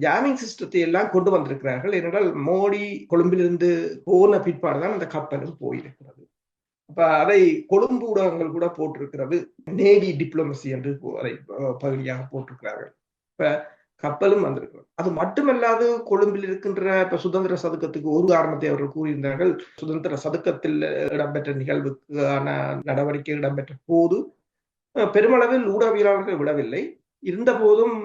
Jamming சிஸ்டத்தை எல்லாம் கொண்டு வந்திருக்கிறார்கள். ஏனென்றால் மோடி கொழும்பிலிருந்து போன பிற்பாடுதான் அந்த கப்பலும் போயிருக்கிறது. அப்ப அதை கொழும்பு ஊடகங்கள் கூட போட்டிருக்கிறது. நேவி டிப்ளமசி என்று அதை பகுதியாக போட்டிருக்கிறார்கள். இப்ப கப்பலும் வந்திருக்கிறது. அது மட்டுமல்லாது கொழும்பில் இருக்கின்ற இப்ப சுதந்திர சதுக்கத்துக்கு ஒரு காரணத்தை அவர்கள் கூறியிருந்தார்கள். சுதந்திர சதுக்கத்தில் இடம்பெற்ற நிகழ்வுக்கான நடவடிக்கை இடம்பெற்ற போது பெருமளவில் ஊடகவியலாளர்கள் விடவில்லை. இருந்த போதும்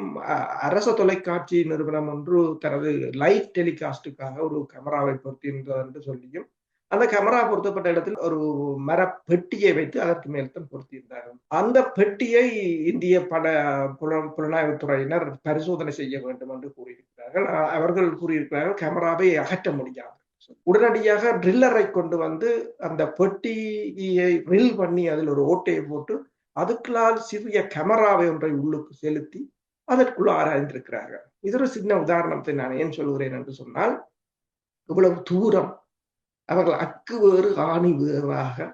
அரச தொலைக்காட்சி நிறுவனம் ஒன்று தனது லைவ் டெலிகாஸ்டுக்காக ஒரு கேமராவை பொருத்தியிருந்தது என்று சொல்லியும் அந்த கேமரா பொருத்தப்பட்ட இடத்தில் ஒரு மர பெட்டியை வைத்து அதற்கு மேல்தான் பொருத்தியிருந்தார்கள். அந்த பெட்டியை இந்திய புலனாய்வுத்துறையினர் பரிசோதனை செய்ய வேண்டும் என்று கூறியிருக்கிறார்கள். அவர்கள் கூறியிருக்கிறார்கள் கேமராவை அகற்ற முடியாது. உடனடியாக ட்ரில்லரை கொண்டு வந்து அந்த பெட்டியை ட்ரில் பண்ணி அதில் ஒரு ஓட்டையை போட்டு அதுக்குள்ளால் சிறிய கேமராவை ஒன்றை உள்ளுக்கு செலுத்தி அதற்குள்ள ஆராய்ந்திருக்கிறார்கள். இது ஒரு சின்ன உதாரணத்தை நான் ஏன் சொல்கிறேன் என்று சொன்னால், இவ்வளவு தூரம் அவர்கள் அக்கு வேறு ஆணி வேறாக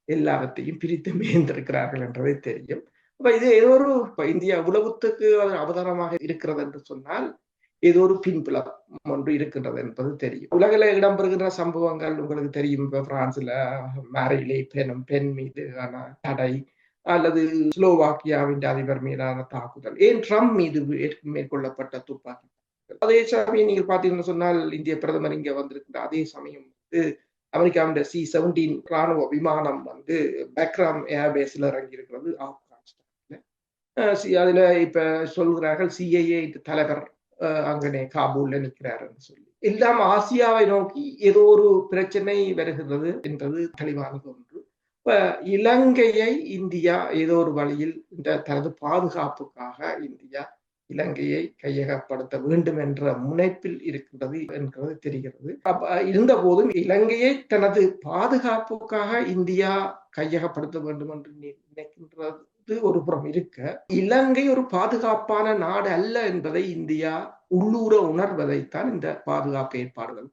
எல்லாவற்றையும் பிரித்து மேய்ந்திருக்கிறார்கள் என்றதை தெரியும். அப்ப இது ஏதோ ஒரு இந்தியா உலகத்துக்கு அவதாரமாக இருக்கிறது என்று சொன்னால் ஏதோ ஒரு பின்புலம் ஒன்று இருக்கின்றது என்பது தெரியும். உலகில இடம்பெறுகின்ற சம்பவங்கள் உங்களுக்கு தெரியும். இப்ப பிரான்ஸ்ல மேரிலே பெண் மீதான தடை, அல்லது ஸ்லோவாக்கியாவின் அதிபர் மீதான தாக்குதல், ஏன் ட்ரம்ப் மீது மேற்கொள்ளப்பட்ட துப்பாக்கி. அதே சமயம் நீங்கள் பார்த்தீங்கன்னு சொன்னால் இந்திய பிரதமர் இங்க வந்திருக்கின்ற அதே சமயம் அமெரிக்காவின் C-17 ராணுவ விமானம் பெக்ராம் ஏர்பேஸ்ல இறங்கி இருக்கிறது ஆப்கானிஸ்தான்ல. அதுல இப்ப சொல்கிறார்கள் CIA தலைவர் அங்கனே காபூல்ல நிற்கிறாருன்னு சொல்லி. எல்லாம் ஆசியாவை நோக்கி ஏதோ ஒரு பிரச்சனை வருகிறது என்பது தெளிவானது ஒன்று. இப்ப இலங்கையை இந்தியா ஏதோ ஒரு வழியில் தனது பாதுகாப்புக்காக இந்தியா இலங்கையை கையகப்படுத்த வேண்டும் என்ற முனைப்பில் இருக்கின்றது என்கிறது தெரிகிறது. இருந்த போதும் இலங்கையை தனது பாதுகாப்புக்காக இந்தியா கையகப்படுத்த வேண்டும் என்று நினைக்கின்றது ஒரு புறம் இருக்க, இலங்கை ஒரு பாதுகாப்பான நாடு அல்ல என்பதை இந்தியா உள்ளூர உணர்வதைத்தான் இந்த பாதுகாப்பு ஏற்பாடுகள்